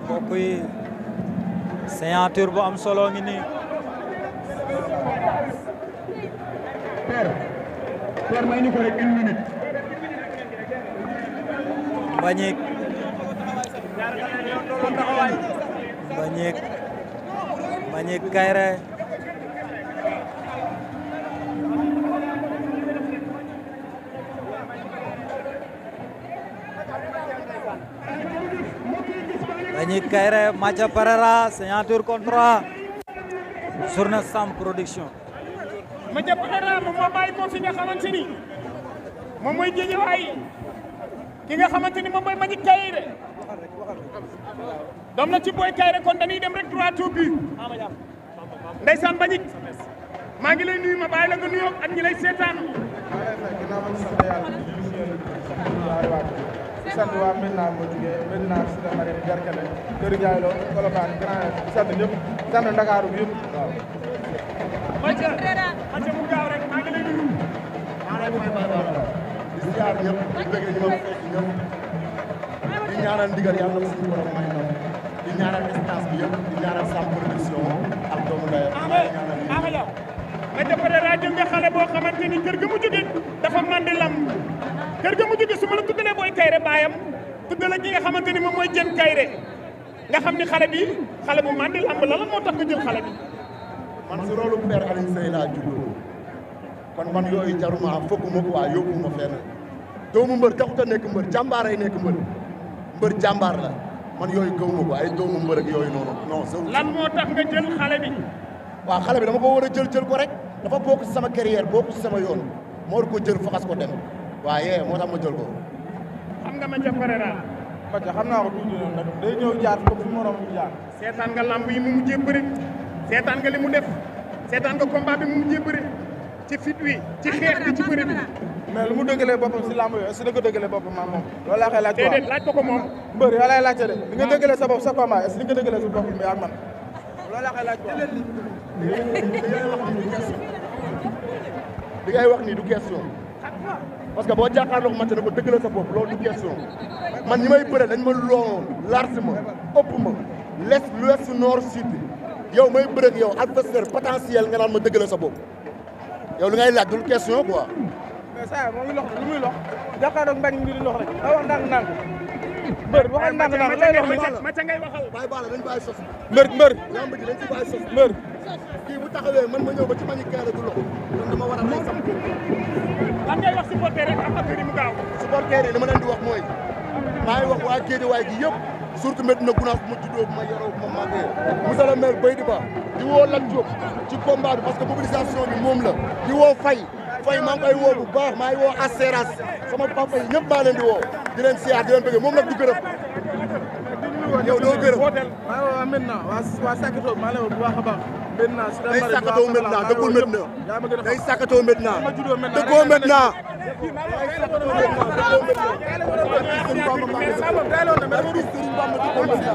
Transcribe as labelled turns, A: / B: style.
A: mbokk yi signature bu am solo ngi nii.
B: Père may ñu ko rek 1 minute.
A: Mbagnick Kaïré Mbagnick Kaïré Mathia Pereira signature contrat journée Sam Production.
C: Mathia Pereira moom moo bàyyi ko fi nga xamante ni moom mooy Guédiawaye ki nga xamante ni moom mooy Mbagnick Kaïré doom na ci Boy Kaïré kon dañuy dem rek droit au but ndeysaan Mbagnick maa ngi lay nuyu ma bàyyi la nga nuyoo ak ñi lay seetaan.
D: sant waa Medina moo jugee Medina Cité Marine Garkale Kër Ndiaye Lo Colobane Grand sant ñëpp sant Ndakaaru bi yëpp waaw.
C: Mathia mu gaaw rek maa ngi lay nuyu.
D: di ziar ñëpp di bëgg ñu ma fekk ñëpp di ñaanal ndigal yàlla na suñu borom may ndam di ñaanal instance bi yëpp di ñaanal Sam Production ak doomu ndeyam
C: Amadou Mathia Pereira jël nga xale boo xamante ni kër ga mu jóge dafa mandi lamb kër ga mu jóge su ma la tuddalee Boy Kaïré baayam tuddala ki nga xamante ni moom mooy Diène Kaïré nga xam ni xale bi xale bu mandi lamb la lan moo tax nga jël xale bi.
D: man su rôle père Alioune Seye laa juddoo kon man yooyu jaruma fokkuma ko waa yóbbuma fenn doomu mbër taxut a nekk mbër jàmbaar ay nekk mbër jàmbaar la man yooyu gëwuma ko ay doomu mbër ak yooyu noonu non.
C: lan moo tax nga jël xale bi.
D: waaw xale bi dama ko war a jël ko rek dafa bokk ci sama carrière bokk ci sama yoon moo war ko jël faxas ko dem waaye moo tax ma jël ko.
C: xam nga Mathia Pereira.
D: Mathia xam naa ko tuuti noonu nag day ñëw jaar foofu moroom mu jaar.
C: seetaan nga lamb yi mu mujjee bëri seetaan nga li mu def seetaan nga combat bi mu mujjee bëri ci fit wi ci xeex bi ci bëri bi.
D: mais lu mu dëggalee boppam si lamb yooyu est-ce que da ko dëggalee boppam maa moom loolu laa koy laaj quoi
C: déedéet laaj ko ko moom.
D: mbër yoo lay laajte de li nga dëggalee sa bopp sa combat est-ce que li nga dëggalee sa bopp mi ak man loolu laa koy laaj quoi. li ngay wax nii du question parce que boo jàkkaarloog Mathia ne ko dëggalee sa bopp loolu du question man ñi may bëre dañ ma loon large ma ëpp ma l'est l'ouest nord sud yow may bëre ak yow adversaire potentiel nga naan ma dëggalee sa bopp yow li ngay laaj du question quoi. mais ça moo ngi lox lu muy lox jàkkaarloog mbañ mi di lox rek da wax ndànk-ndànk mbër waxal ndànk-ndànk lay lox
C: Mathia ngay waxal.
D: bàyyi baala dañ bàyyi sos
E: mbër
D: lamb ji dañ ci bàyyi sos kii bu taxawee man ma ñëw ba ci Mbagnick Kaïré du loxo kon dama war a lay sam
C: lan ngay wax supporter rek am na kër yi mu gaaw.
D: supporter yi li ma leen di wax mooy maa ngi wax waa Guédiawaye gi yëpp surtout Médina Gounass bu ma juddoo bu ma yoroo bu ma màggee monsieur le maire Baydi Ba di woo Lat Diop ci combat bi parce que mobilisation bi moom la di woo Faye maa ngi koy woo bu baax maa ngi woo Asseras sama papa yi ñëpp maa leen di woo di leen siyaar di leen bëgg moom nag du gërëm yow doo gërëm
E: maa ngi waa Médina waa Sakatoo maa ngi lay woo bu baax a baax Médina si
D: day sàkkatoo Médina dëkkul Médina day sàkkatoo Médina dëkkoo Médina day sàkkatoo Médina